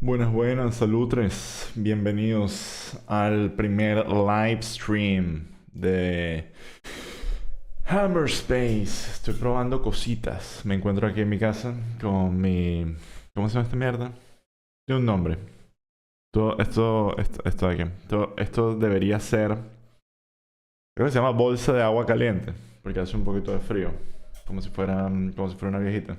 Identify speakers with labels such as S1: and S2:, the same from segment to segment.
S1: Buenas, buenas, salutres. Bienvenidos al primer live stream de Hammerspace. Estoy probando cositas. Me encuentro aquí en mi casa con mi... ¿Cómo se llama esta mierda? Tiene un nombre. Esto de aquí. Esto debería ser... Creo que se llama bolsa de agua caliente. Porque hace un poquito de frío. Como si fuera una viejita.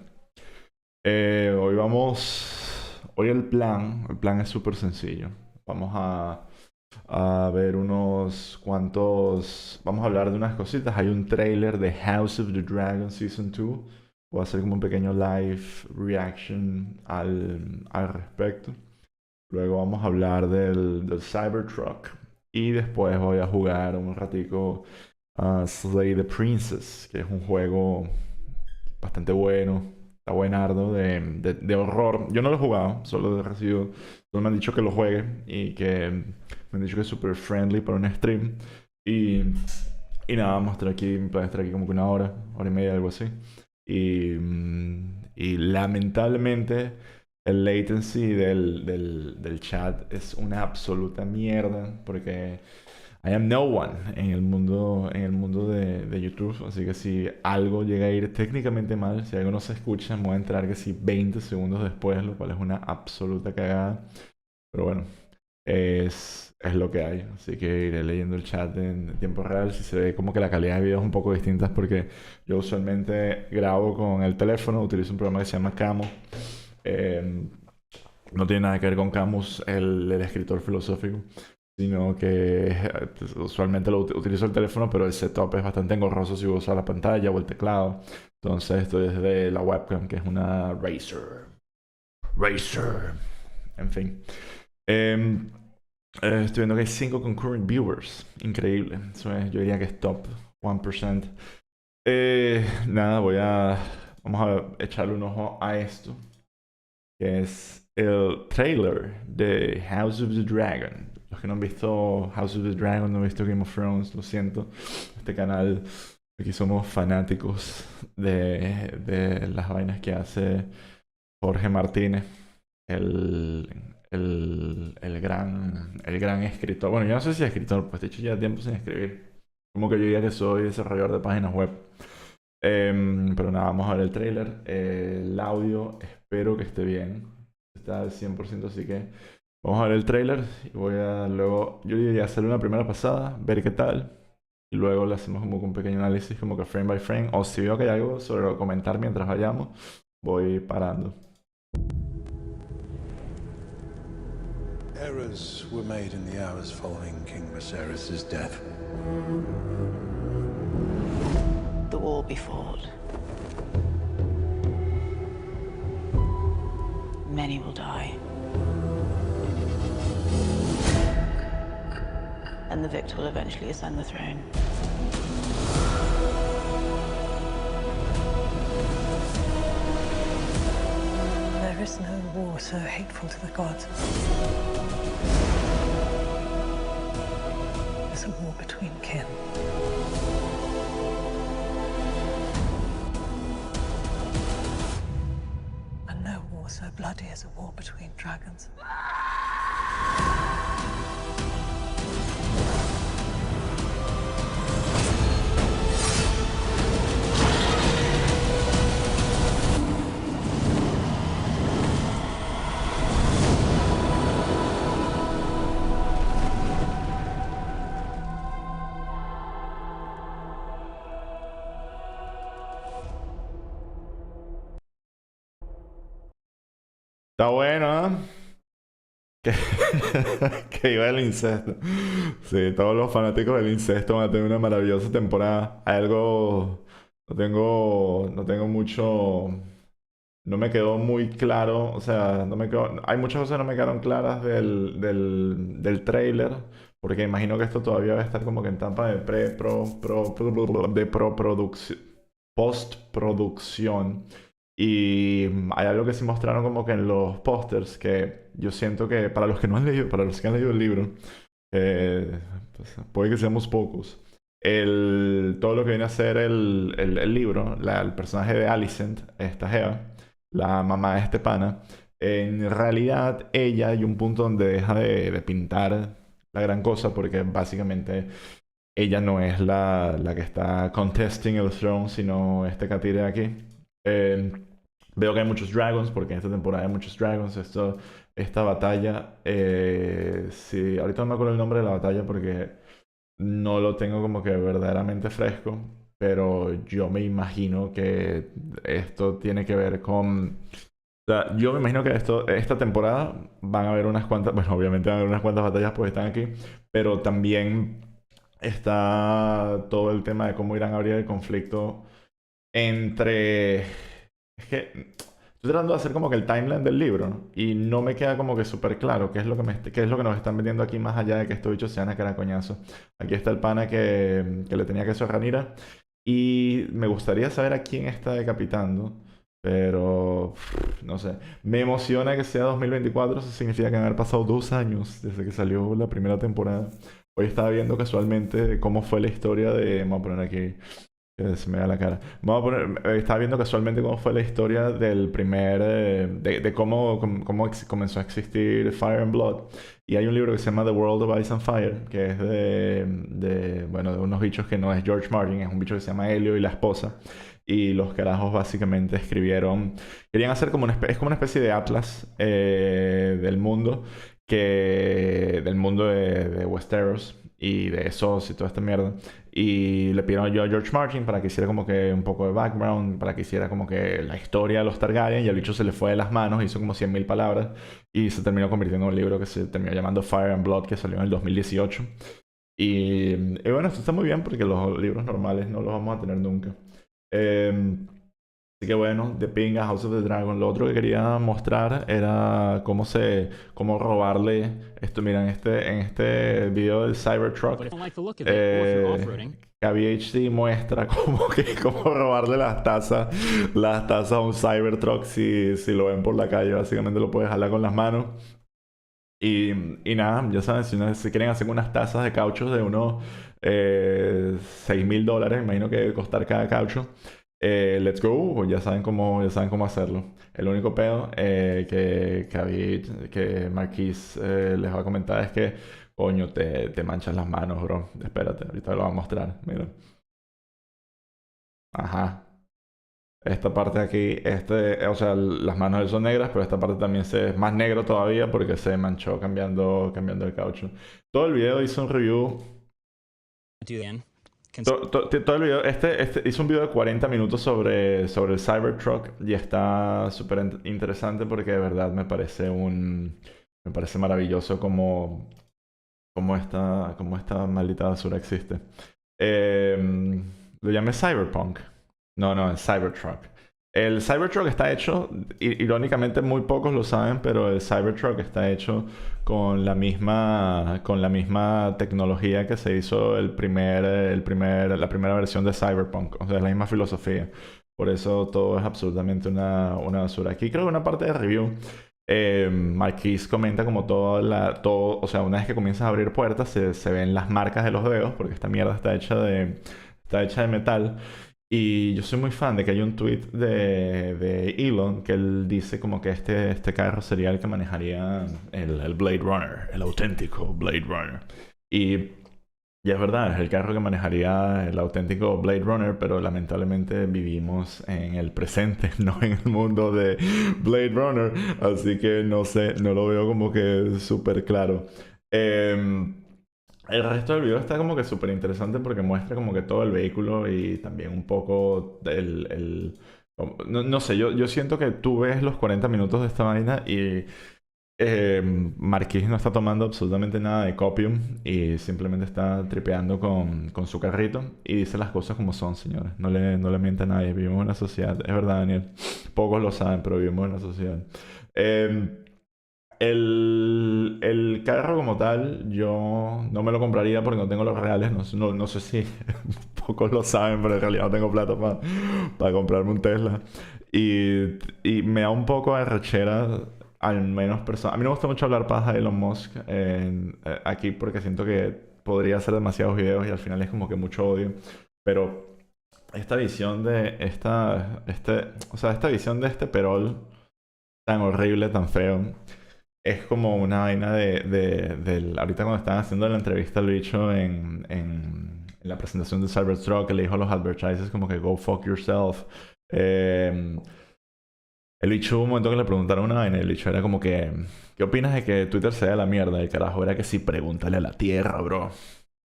S1: Hoy vamos... Hoy el plan es súper sencillo. Vamos a ver unos cuantos... Vamos a hablar de unas cositas. Hay un trailer de House of the Dragon Season 2. Voy a hacer como un pequeño live reaction al respecto. Luego vamos a hablar del cybertruck. Y después voy a jugar un ratico a Slay the Princess, que es un juego bastante bueno. Está buenardo de horror. Yo no lo he jugado, solo me han dicho que lo juegue y que me han dicho que es super friendly para un stream. Y, y nada, vamos a estar aquí, puede estar aquí como que una hora y media, algo así. Y lamentablemente el latency del chat es una absoluta mierda porque I am no one en el mundo de YouTube, así que si algo llega a ir técnicamente mal, si algo no se escucha, me voy a entrar que si 20 segundos después, lo cual es una absoluta cagada. Pero bueno, es lo que hay, así que iré leyendo el chat en tiempo real. Si se ve como que la calidad de video es un poco distinta es porque yo usualmente grabo con el teléfono, utilizo un programa que se llama Camo. Eh, no tiene nada que ver con Camus, el escritor filosófico, sino que pues, usualmente utilizo el teléfono, pero el setup es bastante engorroso si uso la pantalla o el teclado. Entonces estoy desde la webcam, que es una Razer. En fin. Em, Estoy viendo que hay 5 concurrent viewers. Increíble. Eso es, yo diría que es top 1%. Nada, vamos a echarle un ojo a esto, que es el trailer de House of the Dragon. Los que no han visto House of the Dragon, no han visto Game of Thrones, lo siento. Este canal, aquí somos fanáticos de las vainas que hace Jorge Martínez, el, el gran escritor. Bueno, yo no sé si es escritor, pues de hecho ya tiempo sin escribir. Como que yo diría que soy desarrollador de páginas web. Pero nada, vamos a ver el trailer. El audio, espero que esté bien. Está al 100%, así que vamos a ver el trailer. Y luego, yo diría hacer una primera pasada, ver qué tal. Y luego le hacemos como un pequeño análisis, como que frame by frame. O si veo que hay algo sobre lo que comentar mientras vayamos, voy parando.
S2: Errors were made in the hours following King Viserys' death.
S3: The war be fought. Many will die. And the victor will eventually ascend the throne.
S4: There is no war so hateful to the gods. It's a war between kin. And no war so bloody as a war between dragons.
S1: Está bueno, ¿eh? Que, que iba el incesto. Sí, todos los fanáticos del incesto van a tener una maravillosa temporada. Hay algo. No tengo mucho. No me quedó muy claro. O sea, hay muchas cosas que no me quedaron claras del trailer. Porque imagino que esto todavía va a estar como que en etapa de producción, postproducción. Y hay algo que sí mostraron como que en los pósters que yo siento que para los que no han leído, para los que han leído el libro, pues, puede que seamos pocos. Todo lo que viene a ser el libro, el personaje de Alicent, esta Gea, la mamá de este pana, En realidad, ella hay un punto donde deja de pintar la gran cosa porque básicamente ella no es la que está contesting el throne, sino este catire de aquí. Eh, Veo que hay muchos dragons, porque en esta temporada hay muchos dragons. Esta batalla, sí, ahorita no me acuerdo el nombre de la batalla porque no lo tengo como que verdaderamente fresco, pero yo me imagino que esto tiene que ver con... O sea, yo me imagino que esta temporada van a haber unas cuantas, bueno, obviamente van a haber unas cuantas batallas porque están aquí, pero también está todo el tema de cómo irán a abrir el conflicto entre... Es que estoy tratando de hacer como que el timeline del libro, ¿no? Y no me queda como que súper claro qué es lo que qué es lo que nos están vendiendo aquí más allá de que estos bichos sean a caracoñazo. Aquí está el pana que le tenía queso a Ranira. Y me gustaría saber a quién está decapitando. Pero no sé. Me emociona que sea 2024. Eso significa que han pasado 2 años desde que salió la primera temporada. Hoy estaba viendo casualmente cómo fue la historia de... Vamos a poner aquí que se me da la cara. Vamos a poner, estaba viendo casualmente cómo fue la historia del primer, de cómo comenzó a existir Fire and Blood. Y hay un libro que se llama The World of Ice and Fire, que es bueno, de unos bichos que no es George Martin, es un bicho que se llama Helio y la esposa. Y los carajos básicamente escribieron, querían hacer como es como una especie de atlas del mundo, del mundo de Westeros y de Essos y toda esta mierda. Y le pidieron yo a George Martin para que hiciera como que un poco de background, para que hiciera como que la historia de los Targaryen. Y al bicho se le fue de las manos, hizo como 100.000 palabras. Y se terminó convirtiendo en un libro que se terminó llamando Fire and Blood, que salió en el 2018. Y bueno, esto está muy bien porque los libros normales no los vamos a tener nunca. Así que bueno, The Pinga, House of the Dragon. Lo otro que quería mostrar era cómo robarle esto. Mira, en este video del Cybertruck, KBHD muestra cómo robarle las tazas a un Cybertruck si lo ven por la calle. Básicamente lo puedes jalar con las manos. Y nada, ya saben, si quieren hacer unas tazas de caucho de unos $6.000, imagino que debe costar cada caucho. Let's go, pues ya saben cómo hacerlo. El único pedo que Marquis les va a comentar es que, coño, te manchas las manos, bro. Espérate, ahorita lo voy a mostrar. Mira. Ajá. Esta parte de aquí, o sea, las manos de él son negras, pero esta parte también es más negro todavía porque se manchó cambiando el caucho. Todo el video hizo un review. Todo el video, hizo un video de 40 minutos sobre el Cybertruck y está súper interesante porque de verdad me parece maravilloso cómo esta maldita basura existe. Lo llamé Cyberpunk. No, es Cybertruck. El Cybertruck está hecho, irónicamente muy pocos lo saben, pero el Cybertruck está hecho con la misma tecnología que se hizo la primera versión de Cyberpunk. O sea, es la misma filosofía. Por eso todo es absolutamente una basura. Aquí creo que una parte de review, Marquis comenta como o sea, una vez que comienzas a abrir puertas, se ven las marcas de los dedos, porque esta mierda está hecha de metal. Y yo soy muy fan de que hay un tweet de Elon que él dice como que este carro sería el que manejaría el Blade Runner, el auténtico Blade Runner. Y es verdad, es el carro que manejaría el auténtico Blade Runner, pero lamentablemente vivimos en el presente, no en el mundo de Blade Runner. Así que no sé, no lo veo como que súper claro. El resto del video está como que súper interesante porque muestra como que todo el vehículo y también un poco no sé, yo siento que tú ves los 40 minutos de esta vaina y Marquis no está tomando absolutamente nada de copium y simplemente está tripeando con su carrito y dice las cosas como son, señores. No le miente a nadie. Vivimos en una sociedad. Es verdad, Daniel. Pocos lo saben, pero vivimos en una sociedad. El carro como tal, yo no me lo compraría porque no tengo los reales. No sé si pocos lo saben, pero en realidad no tengo plata para comprarme un Tesla. Y me da un poco de rechera, al menos personal. A mí no me gusta mucho hablar paja de Elon Musk aquí porque siento que podría hacer demasiados videos y al final es como que mucho odio. Pero esta visión de esta visión de este perol tan horrible, tan feo. Es como una vaina ahorita cuando estaban haciendo la entrevista al bicho en la presentación de Cybertruck, que le dijo a los advertisers como que go fuck yourself. El bicho, un momento que le preguntaron una vaina, el bicho era como que, ¿qué opinas de que Twitter sea la mierda? El carajo era que sí, pregúntale a la Tierra, bro.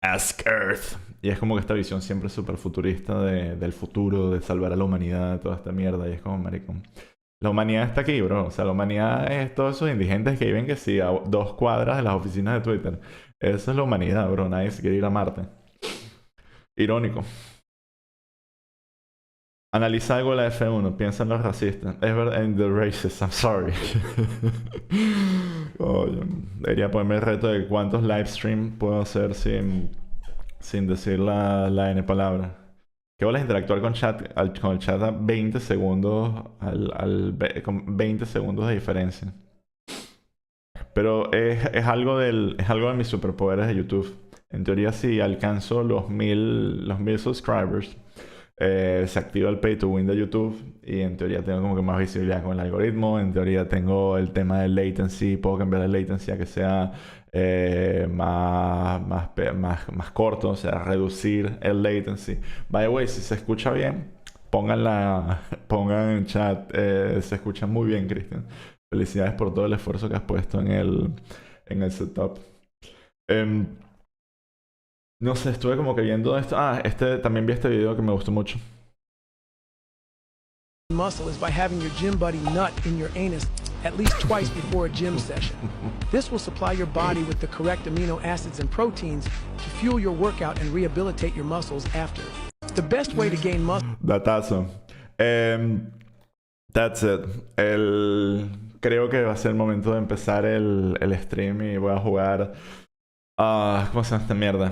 S1: Ask Earth. Y es como que esta visión siempre súper futurista del futuro, de salvar a la humanidad, toda esta mierda. Y es como, marico, la humanidad está aquí, bro. O sea, la humanidad es todos esos indigentes que viven que sí, a 2 cuadras de las oficinas de Twitter. Eso es la humanidad, bro. Nadie se quiere ir a Marte. Irónico. Analiza algo de la F1. Piensa en los racistas. Es verdad, en the racists. I'm sorry. Oye, debería ponerme el reto de cuántos livestream puedo hacer sin decir la N palabra. ¿Qué bolas interactuar con el chat a 20 segundos con 20 segundos de diferencia? Pero es algo de mis superpoderes de YouTube. En teoría, si alcanzo los 1000 subscribers, se activa el pay to win de YouTube y en teoría tengo como que más visibilidad con el algoritmo. En teoría tengo el tema del latency, puedo cambiar el latency a que sea más corto, o sea, reducir el latency. By the way, si se escucha bien, pongan en chat, se escucha muy bien, Cristian. Felicidades por todo el esfuerzo que has puesto en el setup. No sé, estuve como que viendo esto. También vi este video que me gustó mucho.
S5: Muscle is by having your gym buddy nut in your anus at least twice before a gym session. This will supply your body with the correct amino acids and proteins to fuel your workout and rehabilitate your muscles after. The best way to gain muscle.
S1: Datazo. That's it. Creo que va a ser el momento de empezar el stream y voy a jugar. ¿Cómo se llama esta mierda?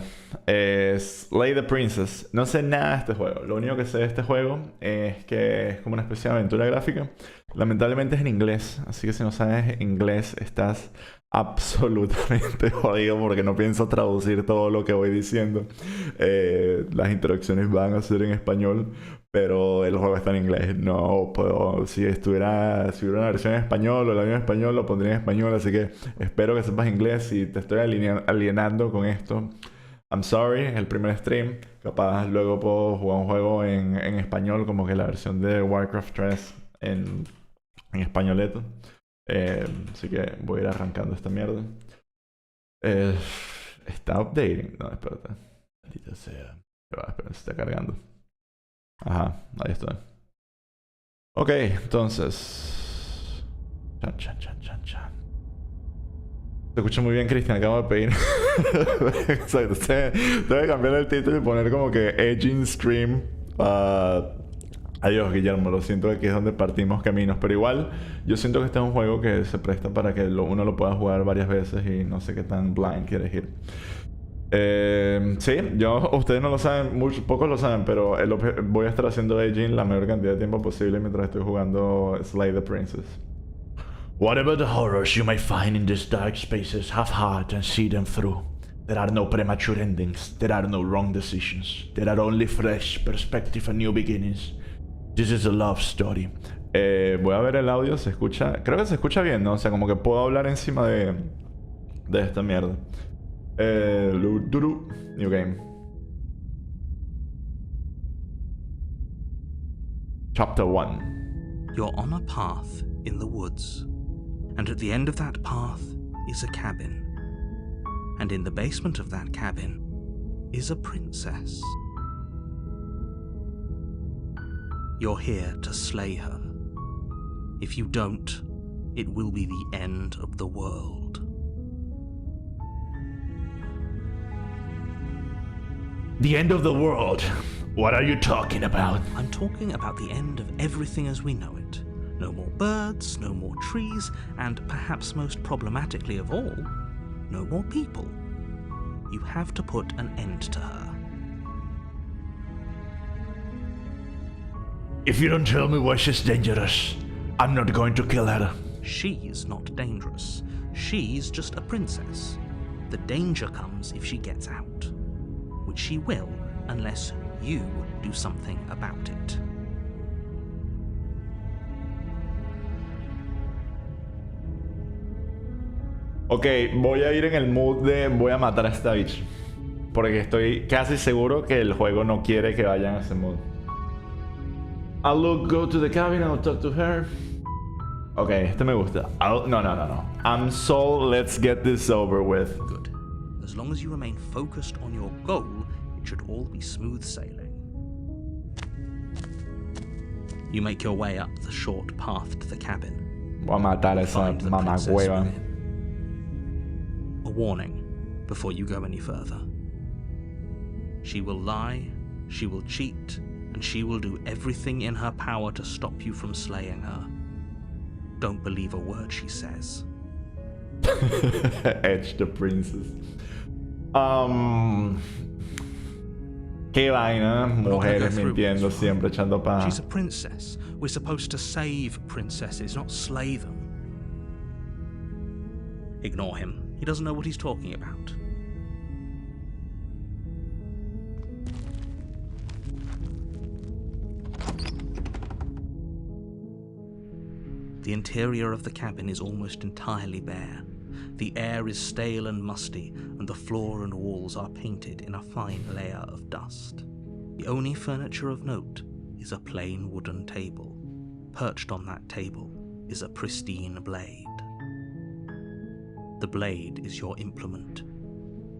S1: Slay the Princess. No sé nada de este juego. Lo único que sé de este juego es que es como una especie de aventura gráfica. Lamentablemente es en inglés. Así que si no sabes inglés, estás absolutamente jodido porque no pienso traducir todo lo que voy diciendo. Las interacciones van a ser en español, pero el juego está en inglés. No puedo. Si hubiera una versión en español o el audio en español, lo pondría en español. Así que espero que sepas inglés. Si te estoy alienando con esto, I'm sorry. Es el primer stream. Capaz luego puedo jugar un juego en español, como que la versión de Warcraft 3 en españoleto. Así que voy a ir arrancando esta mierda. Está updating. No, espérate. Maldita sea. Espera, se está cargando. Ajá, ahí está. Ok, entonces. Chan. Se escucha muy bien, Cristian. Acabo de pedir. Exacto. Tengo que cambiar el título y poner como que Edging Stream. Adiós, Guillermo. Lo siento, que aquí es donde partimos caminos. Pero igual, yo siento que este es un juego que se presta para que uno lo pueda jugar varias veces y no sé qué tan blind quieres ir. Sí, ustedes no lo saben, pocos lo saben, pero voy a estar haciendo aging la mayor cantidad de tiempo posible mientras estoy jugando Slay the Princess. Whatever the horrors you may find in these dark spaces, have heart and see them through. There are no premature endings, there are no wrong decisions, there are only fresh perspective and new beginnings. This is a love story. Voy a ver el audio, se escucha, creo que se escucha bien, ¿no? O sea, como que puedo hablar encima de esta mierda. New game. Chapter 1.
S6: You're on a path in the woods, and at the end of that path is a cabin. And in the basement of that cabin is a princess. You're here to slay her. If you don't, it will be the end of the world.
S1: The end of the world? What are you talking about?
S6: I'm talking about the end of everything as we know it. No more birds, no more trees, and perhaps most problematically of all, no more people. You have to put an end to her.
S1: If you don't tell me why she's dangerous, I'm not going to kill her.
S6: She's not dangerous. She's just a princess. The danger comes if she gets out. Which she will, unless you do something about it.
S1: Ok, voy a ir en el mood de voy a matar a esta bitch. Porque estoy casi seguro que el juego no quiere que vayan a ese mood. I'll go to the cabin, I'll talk to her. Ok, este me gusta. No. I'm sold, let's get this over with.
S6: Good. As long as you remain focused on your goal, it should all be smooth sailing. You make your way up the short path to the cabin.
S1: Voy a matar a esa
S6: Find the princess
S1: mamagüeva.
S6: within. A warning before you go any further. She will lie, she will cheat, and she will do everything in her power to stop you from slaying her. Don't believe a word she says.
S1: Edge the princess. Qué vaina, mujeres mintiendo siempre, echando paja.
S6: She's a princess. We're supposed to save princesses, not slay them. Ignore him. He doesn't know what he's talking about. The interior of the cabin is almost entirely bare. The air is stale and musty, and the floor and walls are painted in a fine layer of dust. The only furniture of note is a plain wooden table. Perched on that table is a pristine blade. The blade is your implement.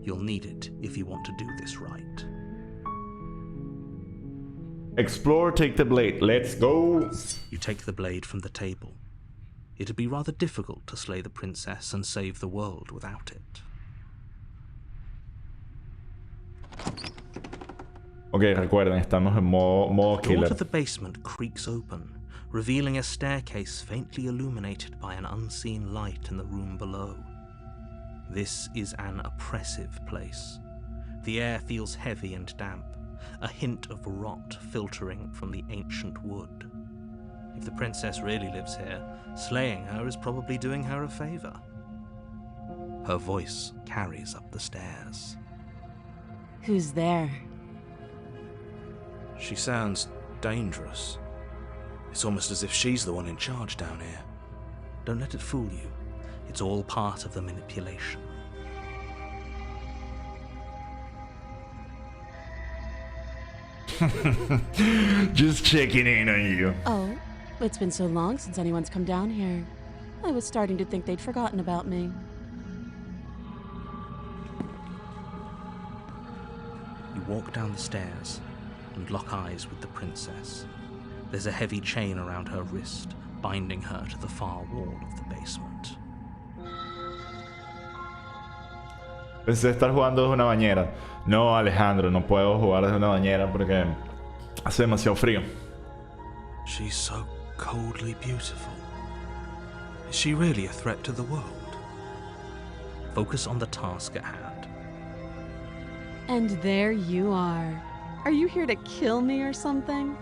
S6: You'll need it if you want to do this right.
S1: Explore, take the blade. Let's go.
S6: You take the blade from the table. It'd be rather difficult to slay the princess and save the world without it.
S1: Ok, recuerden, estamos en modo
S6: The door
S1: killer.
S6: to the basement creaks open, revealing a staircase faintly illuminated by an unseen light in the room below. This is an oppressive place. The air feels heavy and damp, a hint of rot filtering from the ancient wood. If the princess really lives here, slaying her is probably doing her a favor. Her voice carries up the stairs.
S7: Who's there?
S6: She sounds dangerous. It's almost as if she's the one in charge down here. Don't let it fool you. It's all part of the manipulation.
S1: Just checking in on you.
S7: Oh, it's been so long since anyone's come down here. I was starting to think they'd forgotten about me.
S6: You walk down the stairs and lock eyes with the princess. There's a heavy chain around her wrist, binding her to the far wall of the basement.
S1: Pensé estar jugando desde una bañera. No, Alejandro, no puedo jugar desde una bañera porque hace demasiado frío.
S6: She's so coldly beautiful. Is she really a threat to the world? Focus on the task at hand.
S7: And there you are. Are you here to kill me or something?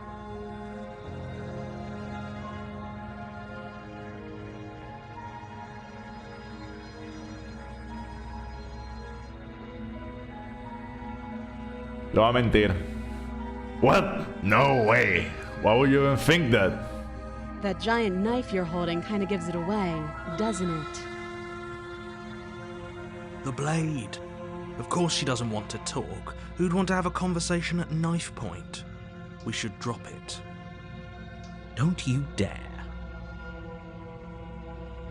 S1: Lo va a mentir. What? No way. Why would you even think that?
S7: That giant knife you're holding kind of gives it away, doesn't it?
S6: The blade. Of course she doesn't want to talk. Who'd want to have a conversation at knife point? We should drop it. Don't you dare.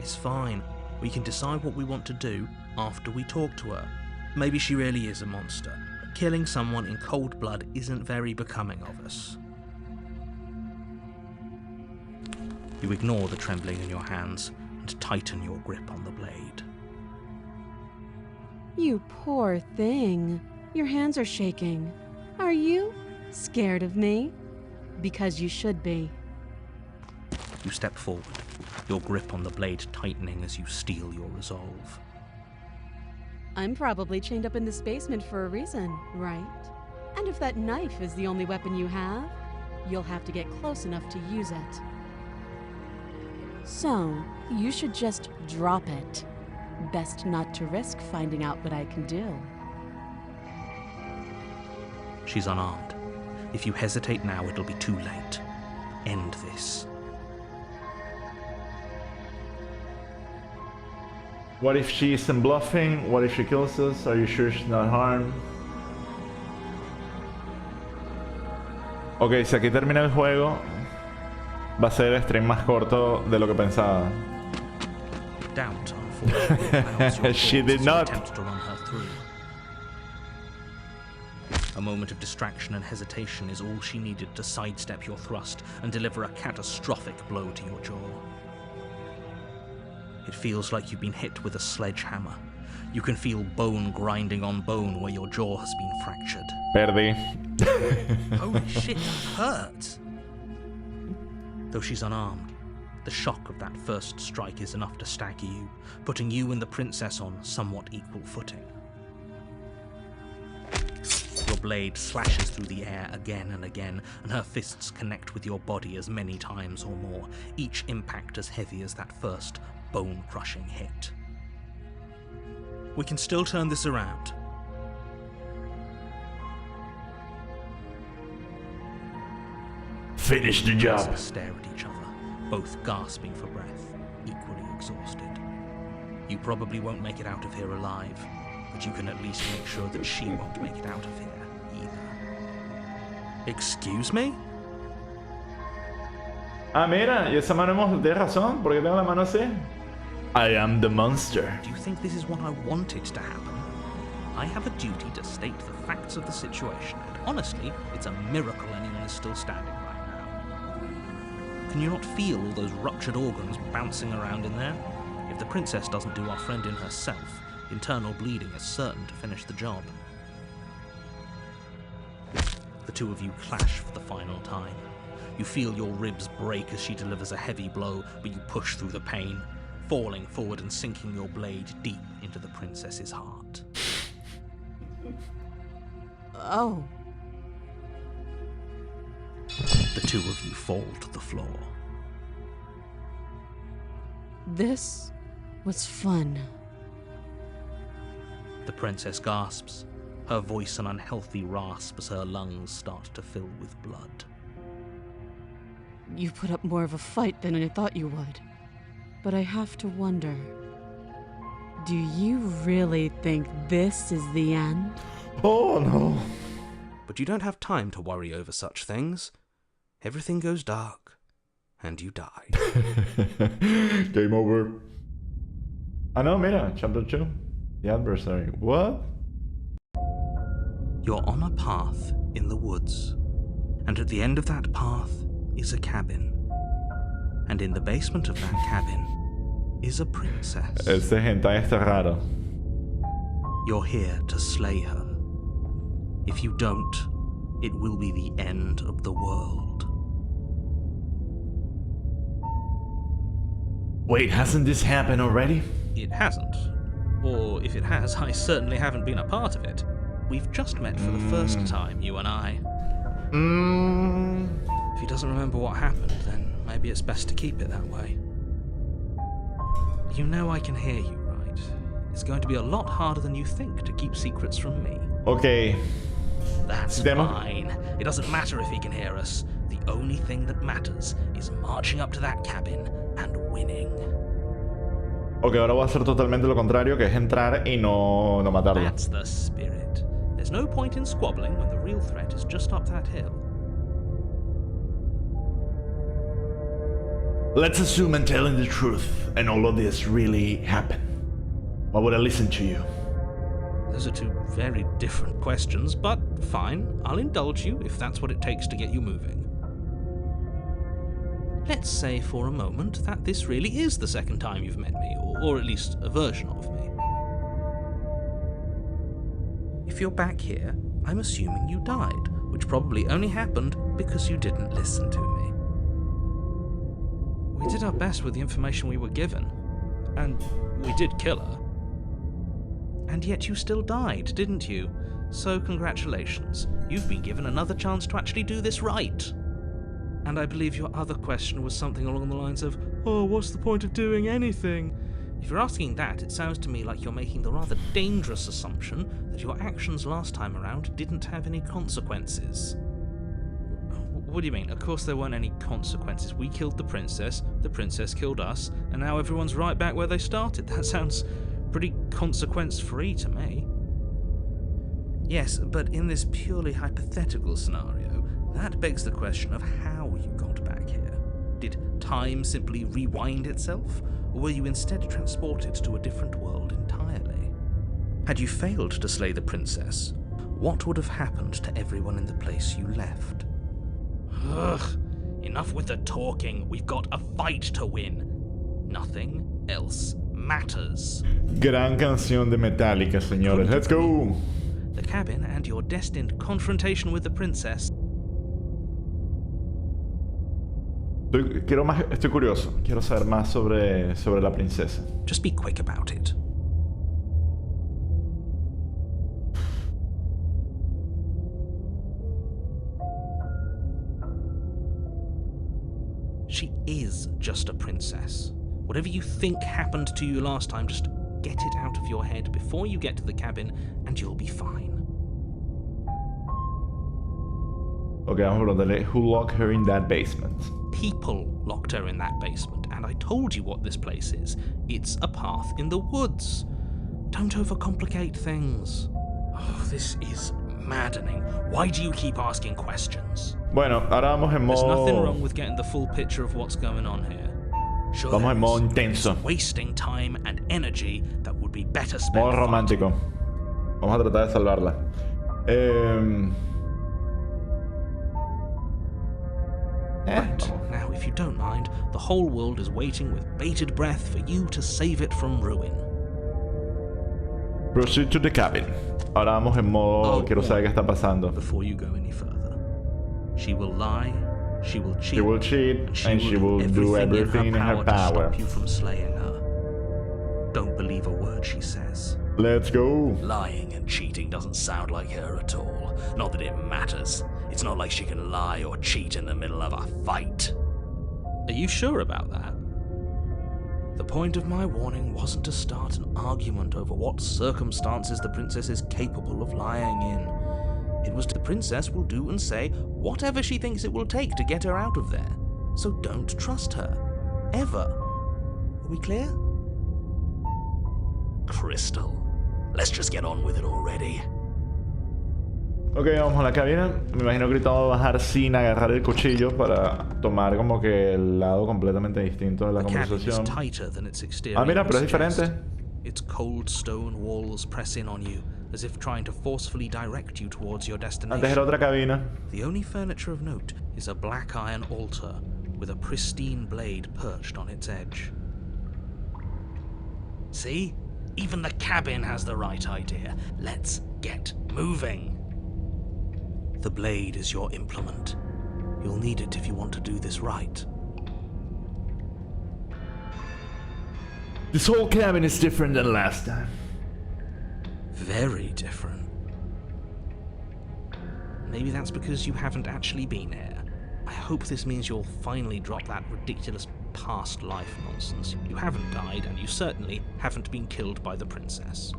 S6: It's fine. We can decide what we want to do after we talk to her. Maybe she really is a monster. But killing someone in cold blood isn't very becoming of us. You ignore the trembling in your hands and tighten your grip on the blade.
S7: You poor thing. Your hands are shaking. Are you scared of me? Because you should be.
S6: You step forward, your grip on the blade tightening as you steel your resolve.
S7: I'm probably chained up in this basement for a reason, right? And if that knife is the only weapon you have, you'll have to get close enough to use it. So, you should just drop it. Best not to risk finding out what I can do.
S6: She's unarmed. If you hesitate now, it'll be too late. End this.
S1: What if she isn't bluffing? What if she kills us? Are you sure she's not harmed? Ok, si aquí termina el juego, va a ser el stream más corto de lo que pensaba.
S6: Doubt, unfortunately,
S1: She did not.
S6: Attempts to run her through. A moment of distraction and hesitation is all she needed to sidestep your thrust and deliver a catastrophic blow to your jaw. It feels like you've been hit with a sledgehammer. You can feel bone grinding on bone where your jaw has been fractured.
S1: Perdí.
S6: Holy shit, that hurts! Though she's unarmed, the shock of that first strike is enough to stagger you, putting you and the princess on somewhat equal footing. Your blade slashes through the air again and again, and her fists connect with your body as many times or more, each impact as heavy as that first bone-crushing hit. We can still turn this around.
S1: Finish the job.
S6: Stare at each other, both gasping for breath, equally exhausted. You probably won't make it out of here alive, but you can at least make sure that she won't make it out of here either. Excuse me?
S1: Ah, mira, y esa mano tiene razón, porque tengo la mano así. I am the monster.
S6: Do you think this is what I wanted to happen? I have a duty to state the facts of the situation, and honestly, it's a miracle anyone is still standing right now. Can you not feel all those ruptured organs bouncing around in there? If the princess doesn't do our friend in herself, internal bleeding is certain to finish the job. The two of you clash for the final time. You feel your ribs break as she delivers a heavy blow, but you push through the pain, falling forward and sinking your blade deep into the princess's heart.
S7: Oh.
S6: The two of you fall to the floor.
S7: This was fun.
S6: The princess gasps, her voice an unhealthy rasp as her lungs start to fill with blood.
S7: You put up more of a fight than I thought you would. But I have to wonder, do you really think this is the end?
S1: Oh no.
S6: But you don't have time to worry over such things. Everything goes dark, and you die.
S1: Game over. Ah no, mira, chapter 2. The adversary. What?
S6: You're on a path in the woods, and at the end of that path is a cabin. And in the basement of that cabin is a princess.
S1: Ese hentai está raro.
S6: You're here to slay her. If you don't, it will be the end of the world.
S1: Wait, hasn't this happened already?
S6: It hasn't. Or if it has, I certainly haven't been a part of it. We've just met for the first time, you and I. If he doesn't remember what happened, then maybe it's best to keep it that way. You know I can hear you, right? It's going to be a lot harder than you think to keep secrets from me.
S1: Okay.
S6: That's fine. It doesn't matter if he can hear us. The only thing that matters is marching up to that cabin and winning.
S1: Ok, ahora voy a hacer totalmente lo contrario, que es entrar y no matarlo.
S6: That's the spirit. There's no point in squabbling when the real threat is just up that hill.
S1: Let's assume I'm telling the truth and all of this really happened. Why would I listen to you?
S6: Those are two very different questions, but fine, I'll indulge you if that's what it takes to get you moving. Let's say for a moment that this really is the second time you've met me, or at least a version of me. If you're back here, I'm assuming you died, which probably only happened because you didn't listen to me. We did our best with the information we were given, and we did kill her. And yet you still died, didn't you? So congratulations, you've been given another chance to actually do this right. And I believe your other question was something along the lines of, oh, what's the point of doing anything? If you're asking that, it sounds to me like you're making the rather dangerous assumption that your actions last time around didn't have any consequences. What do you mean? Of course there weren't any consequences. We killed the princess killed us, and now everyone's right back where they started. That sounds Pretty consequence-free to me. Yes, but in this purely hypothetical scenario, that begs the question of how you got back here. Did time simply rewind itself, or were you instead transported to a different world entirely? Had you failed to slay the princess, what would have happened to everyone in the place you left? Ugh, enough with the talking. We've got a fight to win. Nothing else matters.
S1: Gran canción de Metallica, señores. Let's go.
S6: The cabin and your destined confrontation with the princess.
S1: Estoy curioso. Quiero saber más sobre la princesa.
S6: Just be quick about it. She is just a princess. Whatever you think happened to you last time, just get it out of your head before you get to the cabin, and you'll be fine.
S1: Okay, vamos a preguntarle, who locked her in that basement?
S6: People locked her in that basement, and I told you what this place is. It's a path in the woods. Don't overcomplicate things. Oh, this is maddening. Why do you keep asking questions?
S1: Bueno, ahora vamos en modo...
S6: There's nothing wrong with getting the full picture of what's going on here. Sure,
S1: vamos en modo intenso.
S6: It's wasting time and energy that would be better spent.
S1: Modo romántico. Vamos a tratar de salvarla.
S6: Right, now if you don't mind, the whole world is waiting with bated breath for you to save it from ruin.
S1: Proceed to the cabin. Ahora vamos en modo quiero saber qué está pasando.
S6: Before you go any further, she will lie, she will cheat,
S1: and she will do everything in her power
S6: to stop you from slaying her. Don't believe a word she says.
S1: Let's go.
S8: Lying and cheating doesn't sound like her at all. Not that it matters. It's not like she can lie or cheat in the middle of a fight.
S6: Are you sure about that? The point of my warning wasn't to start an argument over what circumstances the princess is capable of lying in. It was the princess will do and say whatever she thinks it will take to get her out of there. So don't trust her. Ever. Are we clear?
S8: Crystal. Let's just get on with it already.
S1: Ok, vamos a la cabina. Me imagino que ahorita vamos a bajar sin agarrar el cuchillo para tomar como que el lado completamente distinto de la conversación. Ah, mira, pero es diferente.
S6: Its cold stone walls press in on you, as if trying to forcefully direct you towards your destination.
S1: Antes era otra cabina.
S6: The only furniture of note is a black iron altar with a pristine blade perched on its edge.
S8: See? Even the cabin has the right idea. Let's get moving.
S6: The blade is your implement. You'll need it if you want to do this right.
S1: This whole cabin is different than last time.
S6: Very different. Maybe that's because you haven't actually been here. I hope this means you'll finally drop that ridiculous past life nonsense. You haven't died, and you certainly haven't been killed by the princess.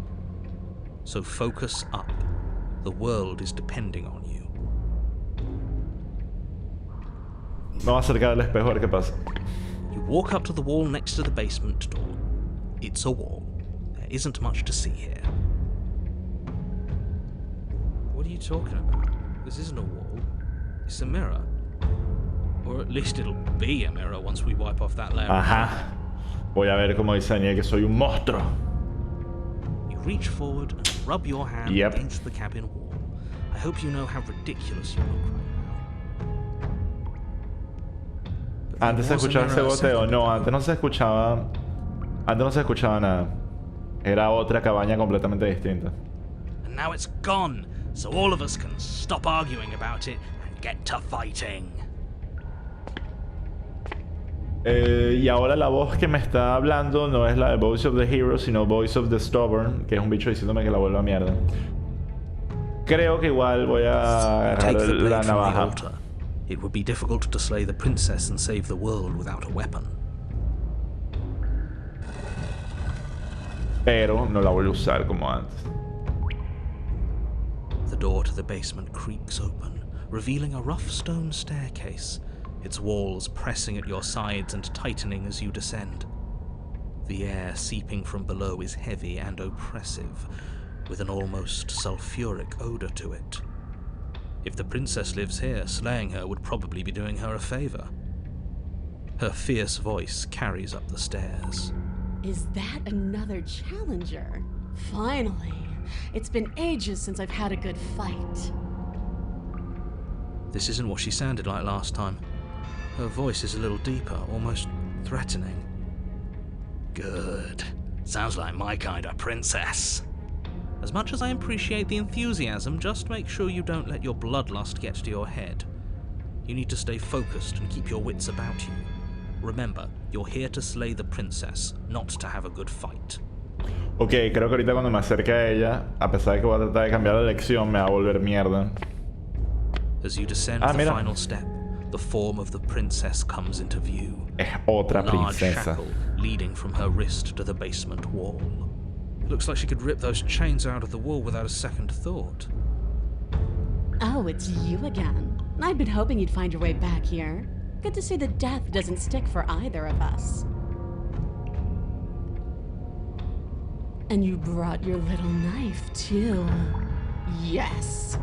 S6: So focus up. The world is depending on you.
S1: Me voy a acercar al espejo a ver qué pasa.
S6: You walk up to the wall next to the basement door. It's a wall. There isn't much to see here. What are you talking about? This isn't a wall. It's a mirror. Or at least it'll be a mirror once we wipe off that layer.
S1: Ajá. Voy a ver cómo diseñé que soy un monstruo.
S6: You reach forward and rub your hand against the cabin wall. I hope you know how ridiculous you look right now.
S1: Antes se escuchaba ese goteo. No, antes no se escuchaba. Antes no se escuchaba nada. Era otra cabaña completamente distinta.
S8: And now it's gone, so all of us can stop arguing about it and get to fighting.
S1: Y ahora la voz que me está hablando no es la de Voice of the Hero, sino Voice of the Stubborn, que es un bicho diciéndome que la vuelva a mierda. Creo que igual voy a agarrar la navaja.
S6: It would be difficult to slay the princess and save the world without a weapon.
S1: Pero no la voy a usar como antes.
S6: The door to the basement creaks open, revealing a rough stone staircase, its walls pressing at your sides and tightening as you descend. The air seeping from below is heavy and oppressive, with an almost sulfuric odor to it. If the princess lives here, slaying her would probably be doing her a favor. Her fierce voice carries up the stairs.
S7: Is that another challenger? Finally. It's been ages since I've had a good fight.
S6: This isn't what she sounded like last time. Her voice is a little deeper, almost threatening.
S8: Good. Sounds like my kind of princess.
S6: As much as I appreciate the enthusiasm, just make sure you don't let your bloodlust get to your head. You need to stay focused and keep your wits about you. Remember, you're here to slay the princess, not to have a good fight.
S1: Ok, creo que ahorita cuando me acerque a ella, a pesar de que voy a tratar de cambiar la lección, me va a volver mierda.
S6: As you descend the final step, the form of the princess comes into view.
S1: Es otra
S6: A large
S1: princesa.
S6: shackle leading from her wrist to the basement wall. Looks like she could rip those chains out of the wall without a second thought.
S7: Oh, it's you again. I'd been hoping you'd find your way back here. Good to see that death doesn't stick for either of us. And you brought your little knife, too. Yes.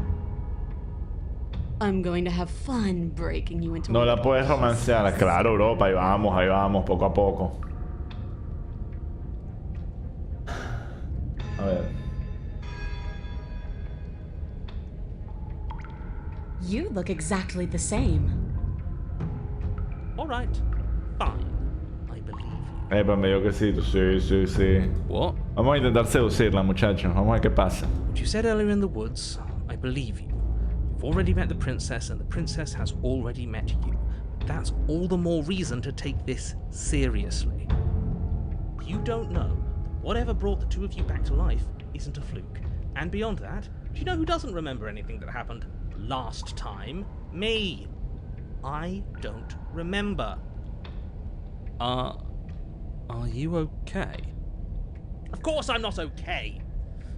S7: I'm going to have fun breaking you into...
S1: No la puedes romancear. Claro, Europa. Ahí vamos, poco a poco. A ver.
S7: You look exactly the same.
S6: Alright, fine. I believe you.
S1: Pero me dijo que sí, sí.
S6: What?
S1: Vamos a intentar seducirla, muchachos. Vamos a ver qué pasa.
S6: What you said earlier in the woods, I believe you. You've already met the princess, and the princess has already met you. That's all the more reason to take this seriously. You don't know that whatever brought the two of you back to life isn't a fluke. And beyond that, do you know who doesn't remember anything that happened last time? Me. I don't remember. Are you okay?
S8: Of course I'm not okay.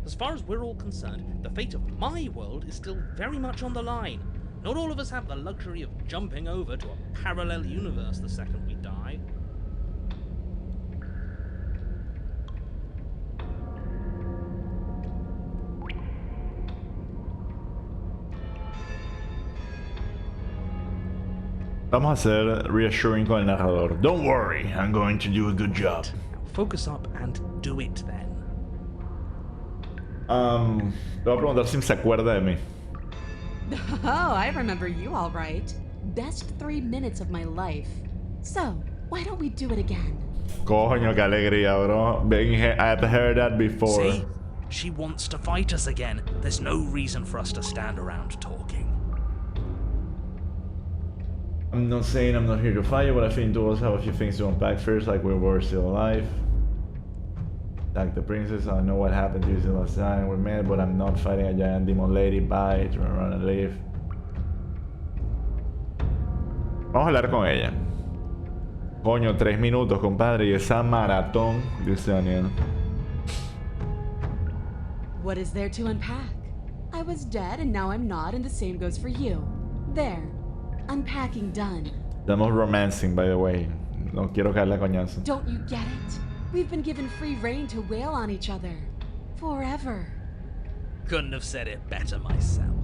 S8: As far as we're all concerned, the fate of my world is still very much on the line. Not all of us have the luxury of jumping over to a parallel universe the second we die.
S1: Vamos a ser reassuring con el narrador. Don't worry, I'm going to do a good job.
S6: Focus up and do it then.
S1: Le voy a preguntar si se acuerda de mí.
S7: Oh, I remember you all right. Best 3 minutes of my life. So, why don't we do it again?
S1: Coño, qué alegría, bro. I've heard that before.
S8: See? She wants to fight us again. There's no reason for us to stand around talking.
S1: I'm not saying I'm not here to fight you, but I think two of us have a few things to unpack first, like we were still alive. Like the princess, I know what happened to you the last time we met, but I'm not fighting a giant demon lady. Bye, turn around and leave. Vamos a hablar con ella. Coño, 3 minutos, compadre, y esa maratón, dice Daniel.
S7: What is there to unpack? I was dead and now I'm not, and the same goes for you. There. Unpacking done.
S1: Estamos romancing, by the way. No quiero caerle a coñazo.
S7: Don't you get it? We've been given free rein to wail on each other. Forever.
S8: Couldn't have said it better myself.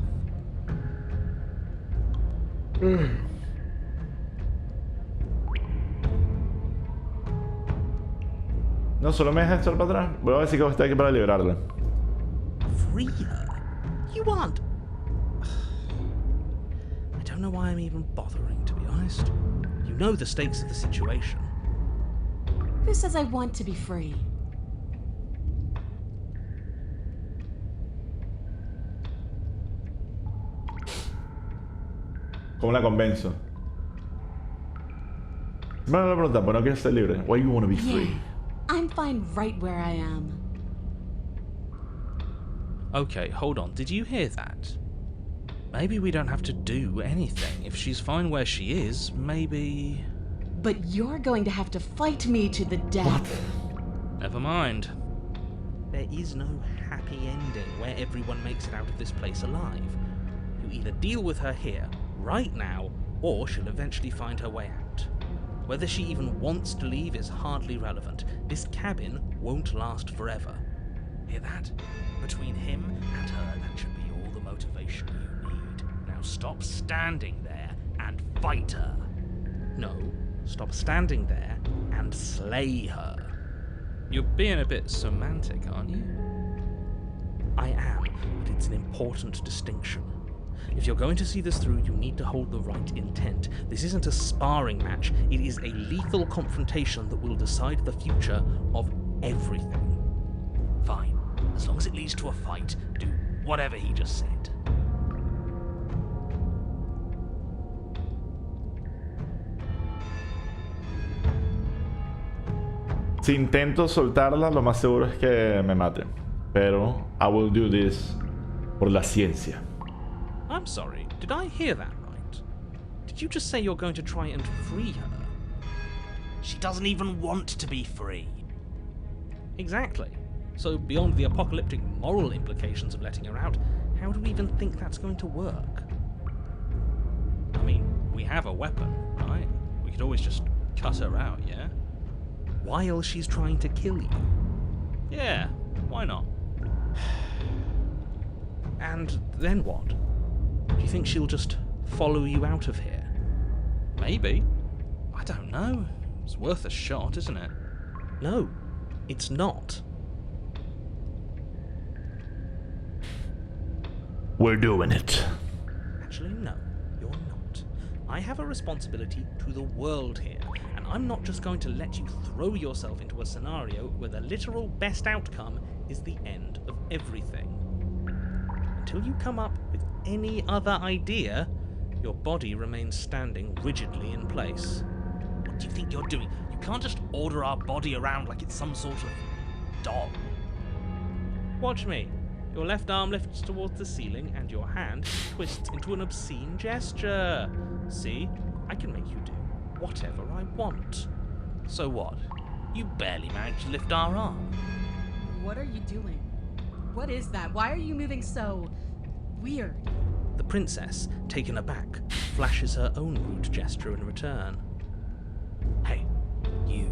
S1: No, solo me deja estar para atrás. Voy a decir que estoy aquí para liberarla.
S8: Free her? You aren't.
S6: I don't know why I'm even bothering, to be honest. You know the stakes of the situation.
S7: Who says I want to be free?
S1: ¿Cómo la convenzo? Me la pregunta, ¿por no quieres ser libre? Why you want to be free?
S7: Yeah, I'm fine right where I am.
S6: Okay, hold on. Did you hear that? Maybe we don't have to do anything. If she's fine where she is, maybe...
S7: But you're going to have to fight me to the death.
S6: Never mind. There is no happy ending where everyone makes it out of this place alive. You either deal with her here, right now, or she'll eventually find her way out.
S8: Whether she even wants to leave is hardly relevant. This cabin won't last forever. Hear that? Between him and her, that should be all the motivation you need. Now stop standing there and fight her. No, stop standing there and slay her.
S9: You're being a bit semantic, aren't you?
S8: I am, but it's an important distinction. If you're going to see this through, you need to hold the right intent. This isn't a sparring match. It is a lethal confrontation that will decide the future of everything. Fine. As long as it leads to a fight, do whatever he just said.
S1: Si intento soltarla, lo más seguro es que me mate. Pero I will do this por la ciencia.
S8: I'm sorry, did I hear that right? Did you just say you're going to try and free her? She doesn't even want to be free. Exactly. So beyond the apocalyptic moral implications of letting her out, how do we even think that's going to work? I mean, we have a weapon, right? We could always just cut her out, yeah? While she's trying to kill you. Yeah, why not? And then what? Do you think she'll just follow you out of here?
S9: Maybe. I don't know. It's worth a shot, isn't it?
S8: No, it's not.
S1: We're doing it.
S8: Actually, no, you're not. I have a responsibility to the world here, and I'm not just going to let you throw yourself into a scenario where the literal best outcome is the end of everything. Until you come up with any other idea, your body remains standing rigidly in place. What do you think you're doing? You can't just order our body around like it's some sort of dog. Watch me. Your left arm lifts towards the ceiling and your hand twists into an obscene gesture. See? I can make you do whatever I want. So what? You barely managed to lift our arm.
S7: What are you doing? What is that? Why are you moving so weird?
S8: The princess, taken aback, flashes her own rude gesture in return. Hey, you,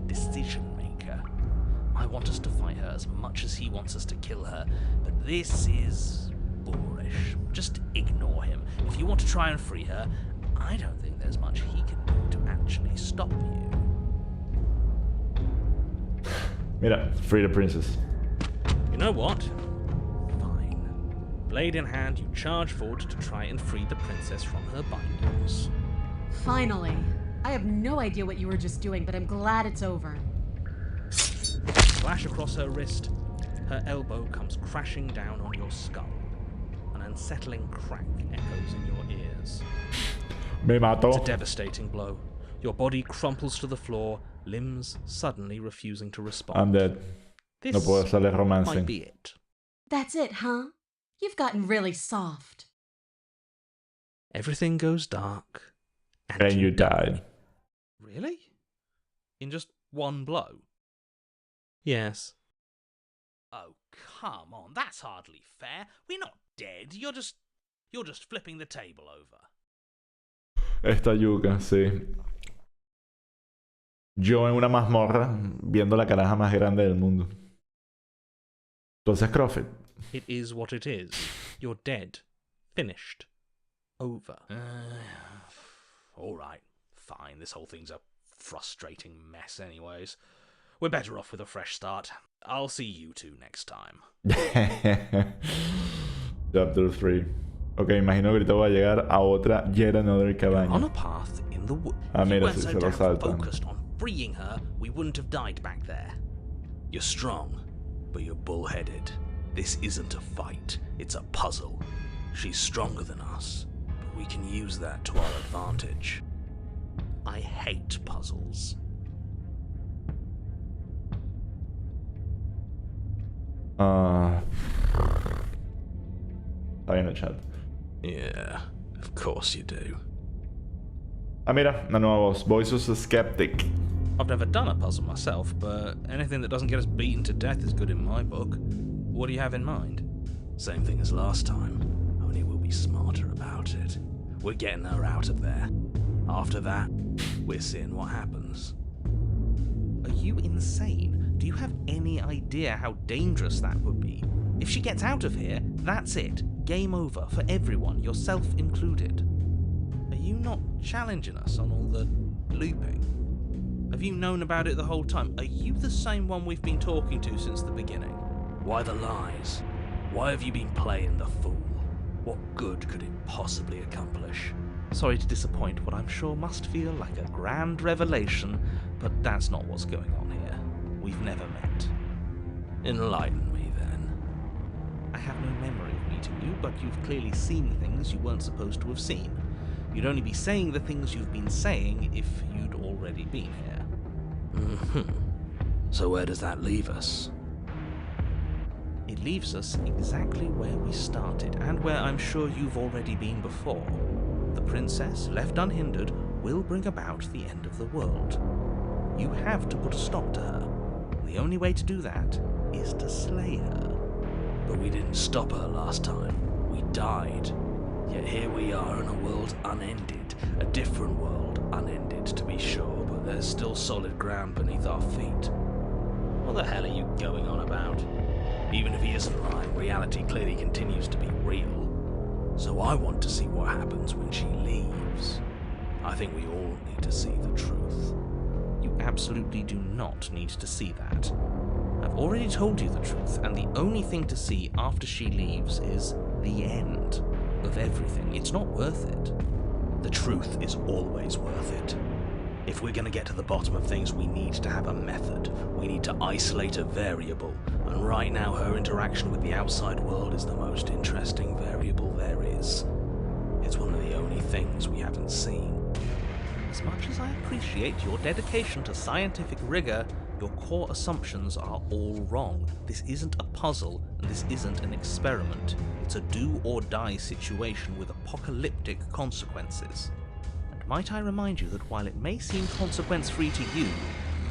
S8: decision maker. I want us to fight her as much as he wants us to kill her, but this is boorish. Just ignore him. If you want to try and free her, I don't think there's much he can do to actually stop you.
S1: Mira, free the princess.
S8: You know what? Fine. Blade in hand, you charge forward to try and free the princess from her bindings.
S7: Finally. I have no idea what you were just doing, but I'm glad it's over.
S8: Flash across her wrist, her elbow comes crashing down on your skull. An unsettling crack echoes in your ears.
S1: Me mató.
S8: It's a devastating blow. Your body crumples to the floor, limbs suddenly refusing to respond.
S1: I'm dead.
S8: This
S1: No puedo hacerle romance.
S8: might be it.
S7: That's it, huh? You've gotten really soft.
S8: Everything goes dark,
S1: And you died.
S8: Really? In just one blow? Yes. Oh, come on, that's hardly fair. We're not dead. You're just flipping the table over.
S1: Esta yuca, sí. Yo en una mazmorra viendo la caraja más grande del mundo. Entonces, CrossFit.
S8: It is what it is. You're dead. Finished. Over. All right. Fine. This whole thing's a frustrating mess anyways. We're better off with a fresh start. I'll see you two next time.
S1: Chapter 3. Ok, imagino que ahorita voy a llegar a otra yet another cabaña.
S8: On a path in the wood.
S1: Ah,
S8: If you
S1: mira,
S8: weren't
S1: si
S8: so
S1: se lo
S8: damn
S1: saltan.
S8: focused on freeing her, we wouldn't have died back there. You're strong, but you're bullheaded. This isn't a fight, it's a puzzle. She's stronger than us, but we can use that to our advantage. I hate puzzles.
S1: Está bien el chat.
S8: Yeah, of course you do.
S1: Ah, mira, una nueva voz. Voice of a Skeptic.
S8: I've never done a puzzle myself, but anything that doesn't get us beaten to death is good in my book. What do you have in mind? Same thing as last time, only we'll be smarter about it. We're getting her out of there. After that,
S6: we're seeing what happens.
S8: Are you insane? Do you have any idea how dangerous that would be? If she gets out of here, that's it. Game over for everyone, yourself included. Are you not challenging us on all the looping? Have you known about it the whole time? Are you the same one we've been talking to since the beginning?
S6: Why the lies? Why have you been playing the fool? What good could it possibly accomplish?
S8: Sorry to disappoint what I'm sure must feel like a grand revelation, but that's not what's going on here. We've never met.
S6: Enlighten me then.
S8: I have no memory of meeting you, but you've clearly seen things you weren't supposed to have seen. You'd only be saying the things you've been saying if you'd already been here.
S6: So where does that leave us?
S8: It leaves us exactly where we started, and where I'm sure you've already been before. The princess, left unhindered, will bring about the end of the world. You have to put a stop to her. The only way to do that is to slay her.
S6: But we didn't stop her last time. We died. Yet here we are in a world unended. A different world, unended to be sure, but there's still solid ground beneath our feet.
S8: What the hell are you going on about?
S6: Even if he isn't lying, reality clearly continues to be real. So I want to see what happens when she leaves. I think we all need to see the truth.
S8: You absolutely do not need to see that. I've already told you the truth, and the only thing to see after she leaves is the end of everything. It's not worth it.
S6: The truth is always worth it. If we're going to get to the bottom of things, we need to have a method. We need to isolate a variable, and right now her interaction with the outside world is the most interesting variable there is. It's one of the only things we haven't seen.
S8: As much as I appreciate your dedication to scientific rigor, your core assumptions are all wrong. This isn't a puzzle, and this isn't an experiment. It's a do-or-die situation with apocalyptic consequences. And might I remind you that while it may seem consequence-free to you,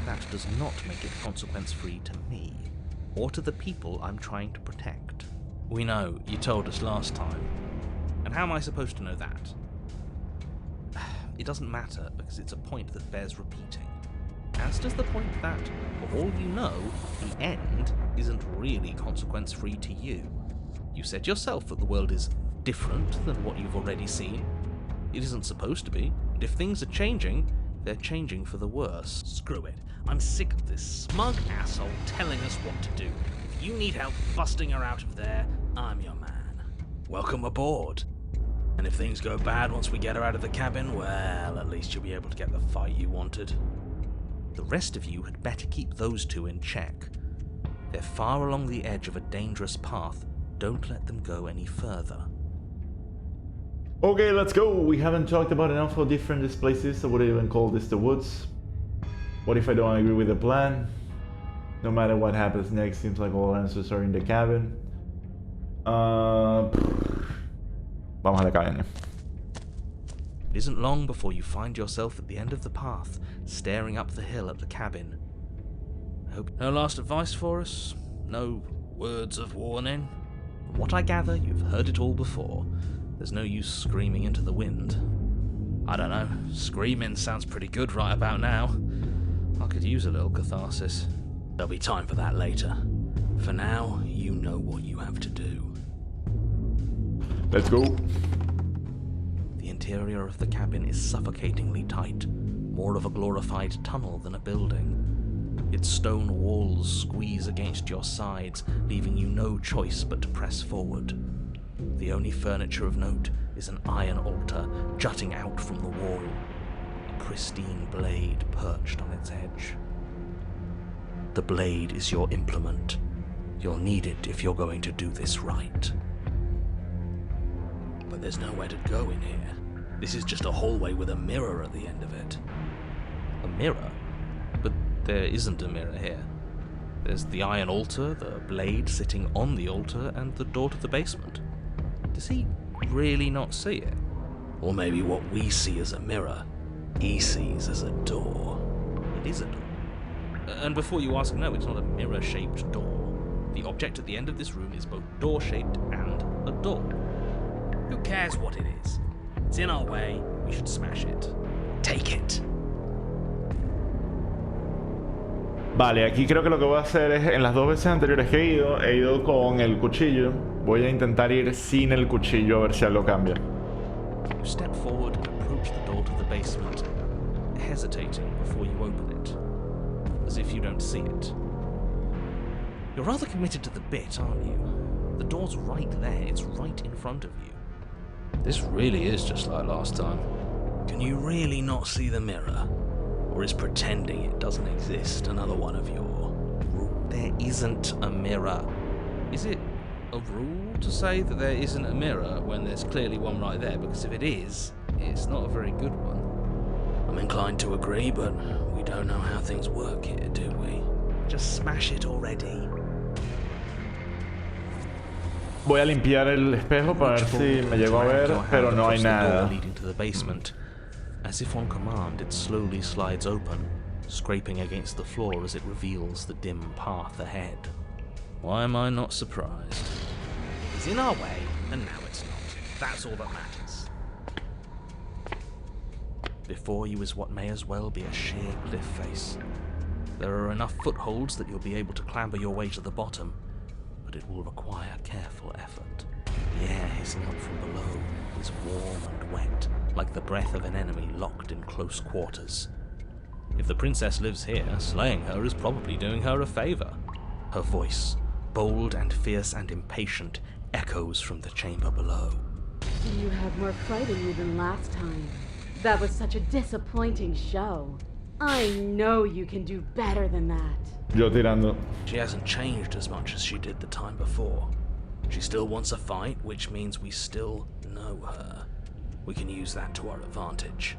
S8: that does not make it consequence-free to me, or to the people I'm trying to protect.
S6: We know, you told us last time.
S8: And how am I supposed to know that? It doesn't matter, because it's a point that bears repeating. As does the point that, for all you know, the end isn't really consequence-free to you. You said yourself that the world is different than what you've already seen. It isn't supposed to be, and if things are changing, they're changing for the worse.
S6: Screw it. I'm sick of this smug asshole telling us what to do. If you need help busting her out of there, I'm your man. Welcome aboard. And if things go bad once we get her out of the cabin, well, at least you'll be able to get the fight you wanted.
S8: The rest of you had better keep those two in check. They're far along the edge of a dangerous path. Don't let them go any further.
S1: Okay, let's go. We haven't talked about enough how different this place is. I would even call this the woods. What if I don't agree with the plan? No matter what happens next, seems like all answers are in the cabin. Vamos a la cabina.
S8: It isn't long before you find yourself at the end of the path, staring up the hill at the cabin. I hope no last advice for us? No words of warning? From what I gather, you've heard it all before. There's no use screaming into the wind.
S6: I don't know, screaming sounds pretty good right about now.
S8: I could use a little catharsis.
S6: There'll be time for that later. For now, you know what you have to do.
S1: Let's go.
S8: The interior of the cabin is suffocatingly tight, more of a glorified tunnel than a building. Its stone walls squeeze against your sides, leaving you no choice but to press forward. The only furniture of note is an iron altar jutting out from the wall, a pristine blade perched on its edge. The blade is your implement. You'll need it if you're going to do this right.
S6: But there's nowhere to go in here. This is just a hallway with a mirror at the end of it.
S8: A mirror? But there isn't a mirror here. There's the iron altar, the blade sitting on the altar, and the door to the basement. Does he really not see it?
S6: Or maybe what we see as a mirror, he sees as a door.
S8: It is a door. And before you ask, no, it's not a mirror-shaped door. The object at the end of this room is both door-shaped and a door.
S6: Who cares what it is? It's in our way, we should smash it. Take it.
S1: Vale, aquí creo que lo que voy a hacer es, en las 2 veces anteriores que he ido con el cuchillo. Voy a intentar ir sin el cuchillo a ver si algo cambia.
S6: You step forward and approach the door to the basement, hesitating before you open it, as if you don't see it. You're rather committed to the bit, aren't you? The door's right there, it's right in front of you.
S9: This really is just like last time.
S8: Can you really not see the mirror? Or is pretending it doesn't exist another one of your...
S6: There isn't a mirror.
S9: Is it a rule to say that there isn't a mirror when there's clearly one right there? Because if it is, it's not a very good one.
S8: I'm inclined to agree, but we don't know how things work here, do we?
S6: Just smash it already.
S1: Voy a limpiar el espejo para ver si me llego a ver, pero no hay nada.
S6: Leading to the basement. As if on command, it slowly slides open, scraping against the floor as it reveals the dim path ahead.
S9: Why am I not surprised?
S8: It's in our way, and now it's not. That's all that matters.
S6: Before you is what may as well be a sheer cliff face. There are enough footholds that you'll be able to clamber your way to the bottom, but it will require careful effort. The air hissing up from below is warm and wet, like the breath of an enemy locked in close quarters.
S9: If the princess lives here, slaying her is probably doing her a favor.
S6: Her voice, bold and fierce and impatient, echoes from the chamber below.
S7: You had more fight in you than last time. That was such a disappointing show. I know you can do better than that.
S1: Yo tirando.
S8: She hasn't changed as much as she did the time before. She still wants a fight, which means we still know her. We can use that to our advantage.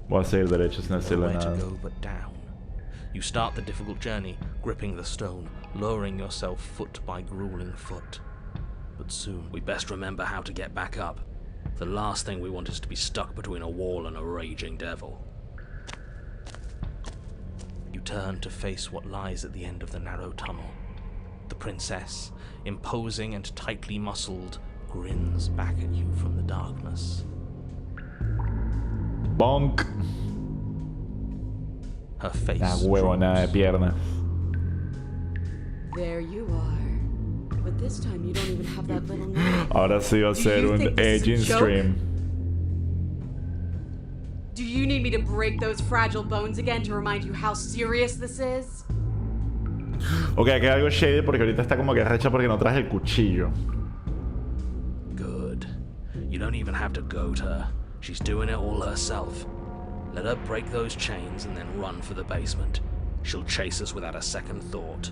S1: Voy a seguir derecho sin decirle
S6: Nowhere to
S1: nada.
S6: go but down. You start the difficult journey, gripping the stone, lowering yourself foot by grueling foot. But soon,
S8: We best remember how to get back up. The last thing we want is to be stuck between a wall and a raging devil.
S6: you turn to face what lies at the end of the narrow tunnel. The princess, imposing and tightly muscled, grins back at you from the darkness.
S1: Bonk.
S6: Her face
S1: La huevonada de piernas.
S7: There you are. But this time you don't even have that little knife.
S1: Ahora sí va a ser
S7: you
S1: un
S7: think this is a
S1: aging
S7: joke?
S1: stream.
S7: Do you need me to break those fragile bones again to remind you how serious this is?
S1: Ok, aquí hay algo shady porque ahorita está como que recha porque no traje el cuchillo.
S8: Good. You don't even have to goad her. She's doing it all herself. Let her break those chains and then run for the basement. She'll chase us without a second thought.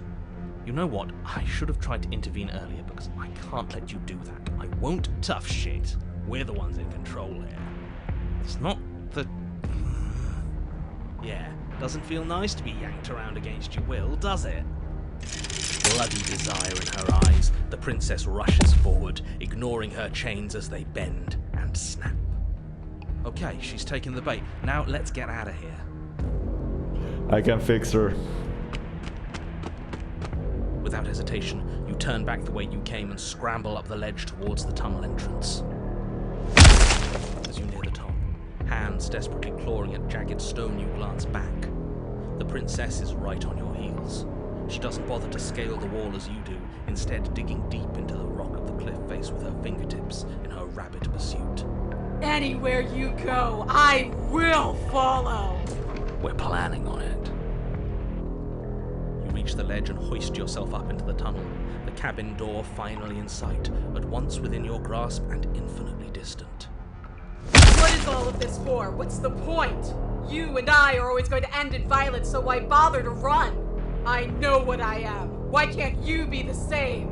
S6: You know what? I should have tried to intervene earlier because I can't let you do that. I won't.
S8: Tough shit. We're the ones in control here.
S6: It's not the...
S8: Yeah, doesn't feel nice to be yanked around against your will, does it? Bloody desire in her eyes, the princess rushes forward, ignoring her chains as they bend and snap.
S6: Okay, she's taken the bait. Now let's get out of here.
S1: I can fix her.
S6: Without hesitation, you turn back the way you came and scramble up the ledge towards the tunnel entrance. As you near the top, hands desperately clawing at jagged stone, you glance back. The princess is right on your heels. She doesn't bother to scale the wall as you do, instead digging deep into the rock of the cliff face with her fingertips in her rapid pursuit.
S7: Anywhere you go, I will follow!
S8: We're planning on it.
S6: You reach the ledge and hoist yourself up into the tunnel, the cabin door finally in sight, at once within your grasp and infinitely distant.
S7: What is all of this for? What's the point? You and I are always going to end in violence, so why bother to run? I know what I am. Why can't you be the same?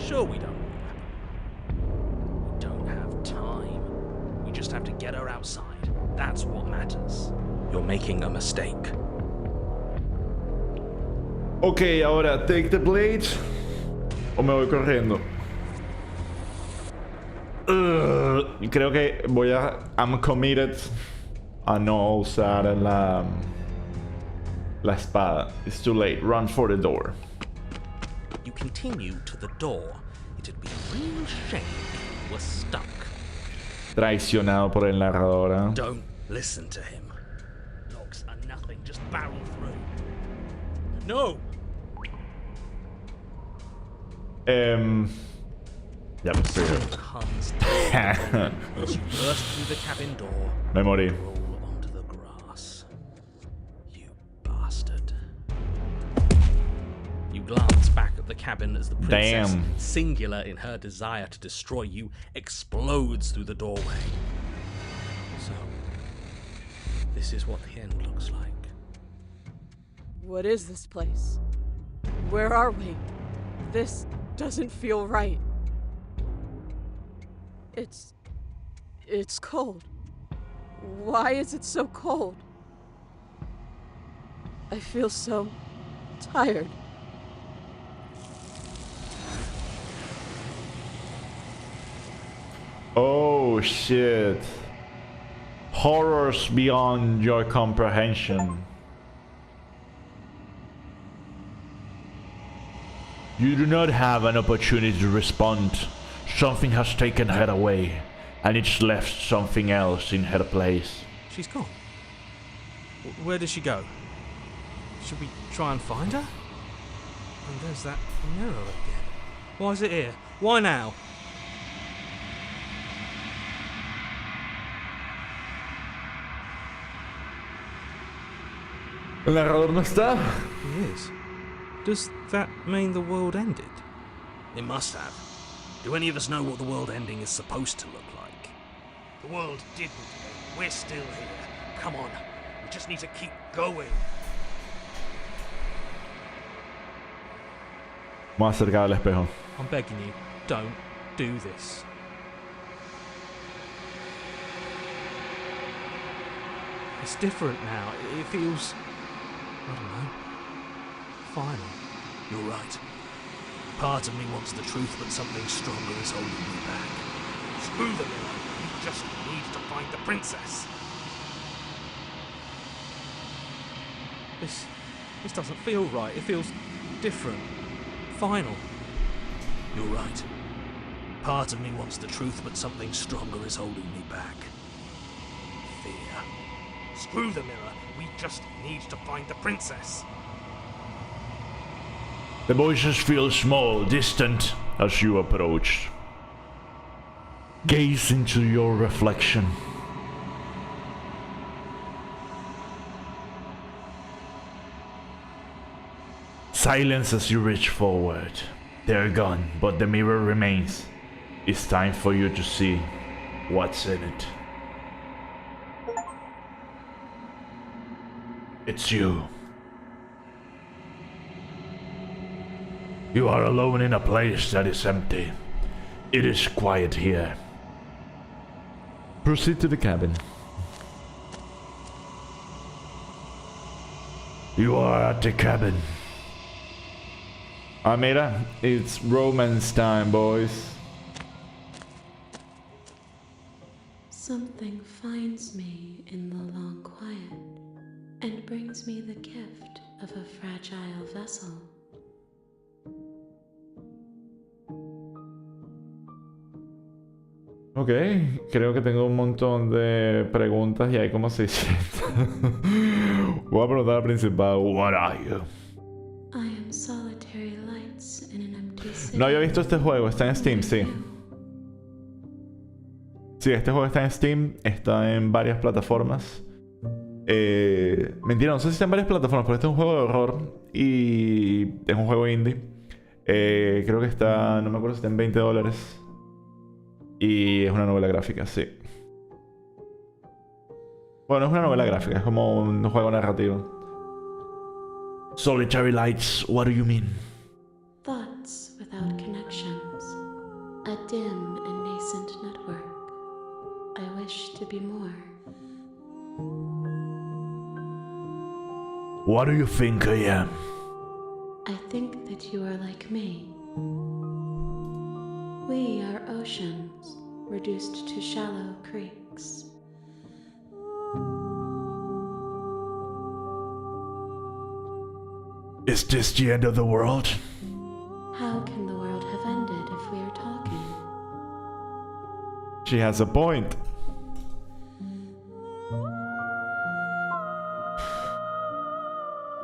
S6: Sure we don't want to happen.
S8: We don't have time.
S6: We just have to get her outside. That's what matters.
S8: You're making a mistake.
S1: Ok, ahora take the blade o me voy corriendo. Creo que voy a... I'm committed a no usar la espada. It's too late. Run for the door.
S6: You continue to the door. It'd be a real shame if you were stuck.
S1: Traicionado por el narrador, ¿eh?
S8: Don't listen to him. Locks are nothing, just barrel through. No!
S1: Ya me estoy...
S8: Comes down as you burst through the cabin door.
S1: Me morí.
S8: Roll onto the grass. You bastard. You glance back at the cabin as the princess,
S1: Damn.
S8: singular in her desire to destroy you, explodes through the doorway. So, this is what the end looks like.
S7: What is this place? Where are we? This doesn't feel right. It's cold. Why is it so cold? I feel so tired.
S1: Oh shit. Horrors beyond your comprehension. You do not have an opportunity to respond. Something has taken her away, and it's left something else in her place.
S6: She's gone. Where did she go? Should we try and find her? And there's that mirror again. Why is it here? Why now?
S1: El narrador no está.
S6: He is. Does that mean the world ended?
S8: It must have. Do any of us know what the world ending is supposed to look like? The world didn't end. We're still here. Come on. We just need to keep going.
S1: Más acercado al espejo.
S6: I'm begging you, don't do this. It's different now. It feels... I don't know. Final.
S8: You're right. Part of me wants the truth, but something stronger is holding me back. Screw the mirror. We just need to find the princess.
S6: This doesn't feel right. It feels different. Final.
S8: You're right. Part of me wants the truth, but something stronger is holding me back. Fear. Screw the mirror. We just need to find the princess.
S1: The voices feel small, distant, as you approach. Gaze into your reflection. Silence as you reach forward. They're gone, but the mirror remains. It's time for you to see what's in it. It's you. You are alone in a place that is empty. It is quiet here. Proceed to the cabin. You are at the cabin. Ah, mira, it's romance time, boys.
S10: Something finds me in the long quiet and brings me the gift of a fragile vessel.
S1: Ok, creo que tengo un montón de preguntas y hay como 600. Voy a preguntar al principal, what are you?
S10: I am solitary lights in an empty city.
S1: No había visto este juego, está en Steam, sí. Sí, este juego está en Steam, está en varias plataformas. Mentira, no sé si está en varias plataformas, pero este es un juego de horror y es un juego indie. Creo que está, no me acuerdo si está en $20. Y es una novela gráfica, sí. Bueno, no es una novela gráfica, es como un juego narrativo. Solitary lights, what do you mean?
S10: Thoughts without connections. A dim and nascent network. I wish to be more.
S1: What do you think I am?
S10: I think that you are like me. We are oceans, reduced to shallow creeks.
S1: Is this the end of the world?
S10: How can the world have ended if we are talking?
S1: She has a point.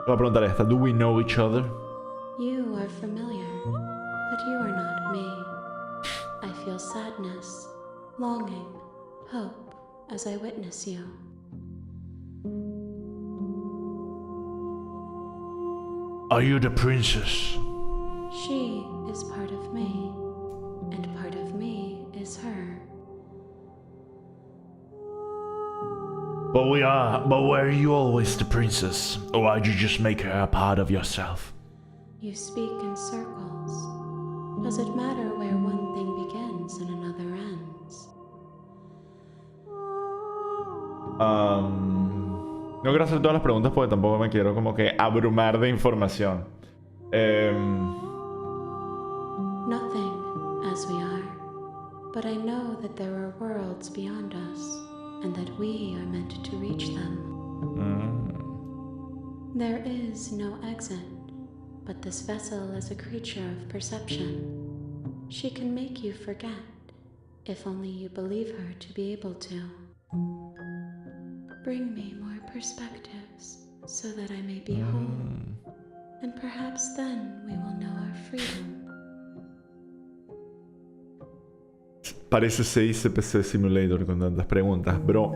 S1: Voy a preguntar esta. Do we know each other?
S10: You are familiar, but you are not me. I feel sadness, longing, hope as I witness you.
S1: Are you the princess?
S10: She is part of me, and part of me is her.
S1: But were you always the princess? Or why'd you just make her a part of yourself?
S10: You speak in circles. Does it matter where one thing begins and another ends?
S1: No quiero hacer todas las preguntas porque tampoco me quiero como que abrumar de información.
S10: Nothing, as we are. But I know that there are worlds beyond us, and that we are meant to reach them. There is no exit, but this vessel is a creature of perception. She can make you forget, if only you believe her to be able to. Bring me more perspectives, so that I may be whole, and perhaps then we will know our freedom.
S1: Parece 6 CPC Simulator con tantas preguntas. Bro,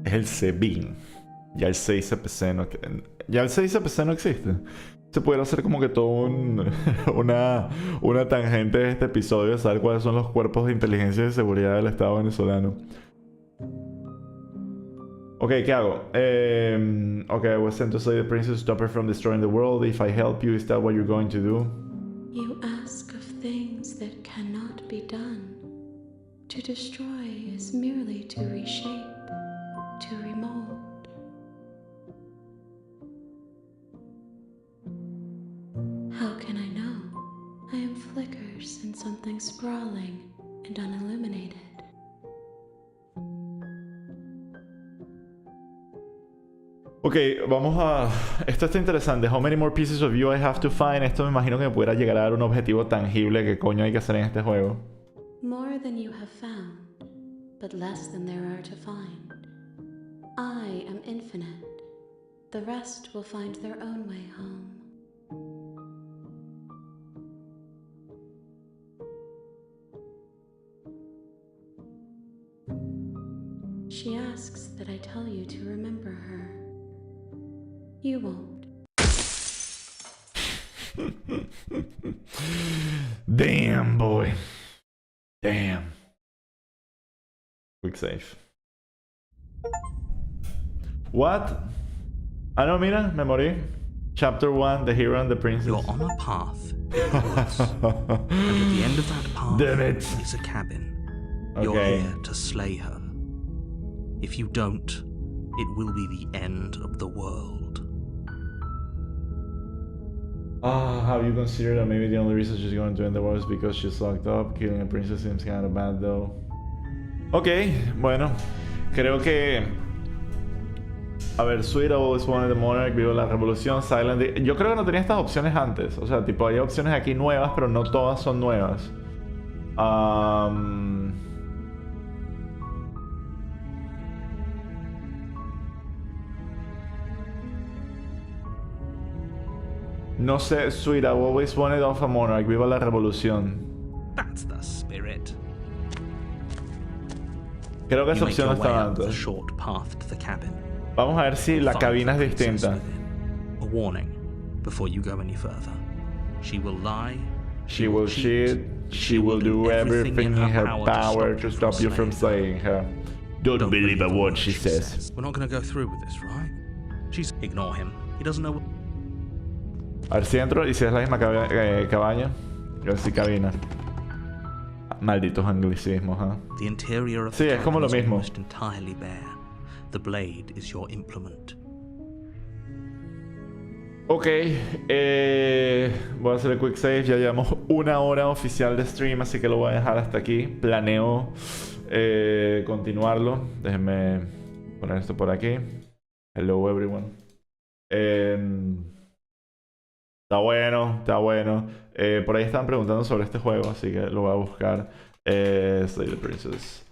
S1: es el CBIN. Ya el 6 CPC no, ya el 6 CPC no existe. Se puede hacer como que todo una tangente de este episodio de saber cuáles son los cuerpos de inteligencia y de seguridad del Estado venezolano. Ok, ¿qué hago? Okay, I was sent to slay the princess to stop her from destroying the world. If I help you, is that what you're going to do?
S10: You ask of things that cannot be done. To destroy is merely to reshape, to remold. How can I know? I am flickers in something sprawling and unilluminated.
S1: Ok, vamos a... Esto está interesante. How many more pieces of you I have to find? Esto me imagino que me pudiera llegar a dar un objetivo tangible que coño hay que hacer en este juego.
S10: More than you have found, but less than there are to find. I am infinite. The rest will find their own way home. She asks that I tell you to remember her. You won't.
S1: Damn, boy. Damn. Quick save. What? Ah, no, mira, me morí. Chapter 1, The Hero and the Princess.
S6: You're on a path in the woods. And at the end of that path
S1: Damn it.
S6: is a cabin.
S1: Okay.
S6: You're here to slay her. If you don't, it will be the end of the world.
S1: Have you considered that maybe the only reason she's going to end the war is because she's locked up? Killing a princess seems kind of bad though. Ok, bueno. Creo que... A ver, Sweet always wanted the monarch, vivo la revolución, silent... Yo creo que no tenía estas opciones antes. O sea, tipo, hay opciones aquí nuevas, pero no todas son nuevas. No sé, Sweet, I always wanted of a monarch, viva la revolución.
S6: That's the spirit.
S1: Creo que esa
S6: You make
S1: opción
S6: your
S1: no
S6: way
S1: estaba
S6: up the
S1: antes.
S6: short path to the cabin.
S1: Vamos a ver si la
S6: Find
S1: cabina es
S6: the princess
S1: distinta.
S6: within. A warning before you go any further. She will lie.
S1: She will cheat. She will do everything in her power to stop you from slaying her. Don't believe a word she says.
S6: We're not going to go through with this, right? She's... Ignore him. He doesn't know what...
S1: A ver si entro y si es la misma cabaña. A ver si cabina. Malditos anglicismos, ¿eh?
S6: The interior of
S1: Sí,
S6: the
S1: es como
S6: cabin
S1: lo
S6: is
S1: mismo.
S6: almost entirely bare. The blade is your implement.
S1: Ok, voy a hacer el quick save. Ya llevamos 1 hora oficial de stream, así que lo voy a dejar hasta aquí. Planeo continuarlo. Déjenme poner esto por aquí. Hello everyone. Está bueno, está bueno. Por ahí estaban preguntando sobre este juego, así que lo voy a buscar. Slay the Princess.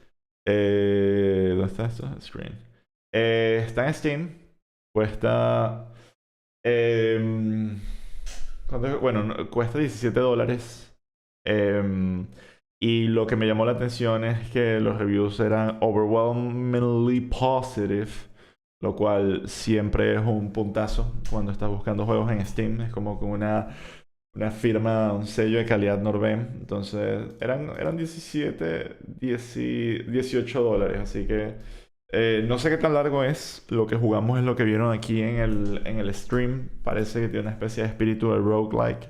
S1: ¿Dónde está esto? Screen. Está en Steam. Cuesta... bueno, cuesta $17. Y lo que me llamó la atención es que los reviews eran overwhelmingly positive, lo cual siempre es un puntazo cuando estás buscando juegos en Steam. Es como que una firma, un sello de calidad Norben. Entonces, eran $18, así que no sé qué tan largo es. Lo que jugamos es lo que vieron aquí en el stream. Parece que tiene una especie de espíritu de roguelike.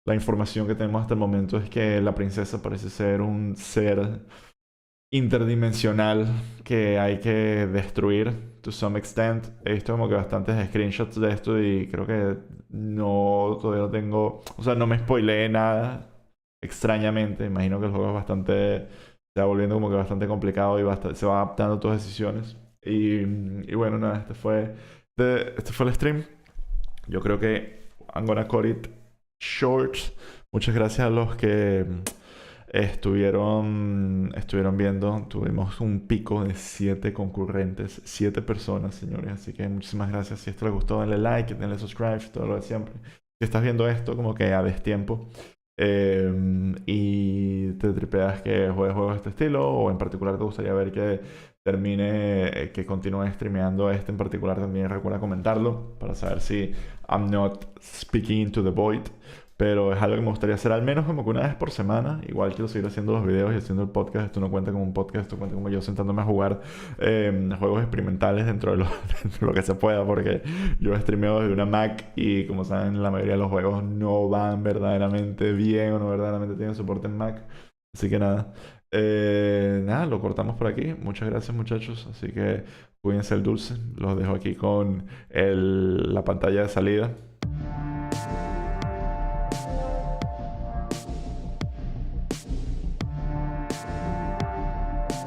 S1: La información que tenemos hasta el momento es que la princesa parece ser un ser interdimensional que hay que destruir to some extent. He visto como que bastantes screenshots de esto y creo que todavía no tengo, o sea, no me spoileé nada extrañamente. Imagino que el juego es bastante, se va volviendo como que bastante complicado y se va adaptando a tus decisiones. Y bueno, nada, este fue el stream. Yo creo que I'm gonna call it short. Muchas gracias a los que estuvieron viendo. Tuvimos un pico de 7 concurrentes, 7 personas, señores. Así que muchísimas gracias. Si esto les gustó, denle like, denle subscribe, todo lo de siempre. Si estás viendo esto como que a destiempo y te tripeas que juegues juegos de este estilo, o en particular te gustaría ver que termine, que continúe streameando este en particular, también recuerda comentarlo para saber si I'm not speaking into the void. Pero es algo que me gustaría hacer al menos como que una vez por semana. Igual quiero seguir haciendo los videos y haciendo el podcast. Esto no cuenta como un podcast, esto cuenta como yo sentándome a jugar juegos experimentales dentro de dentro de lo que se pueda. Porque yo streameo desde una Mac y como saben la mayoría de los juegos no van verdaderamente bien o no verdaderamente tienen soporte en Mac. Así que nada. Nada, lo cortamos por aquí. Muchas gracias muchachos. Así que cuídense el dulce. Los dejo aquí con la pantalla de salida.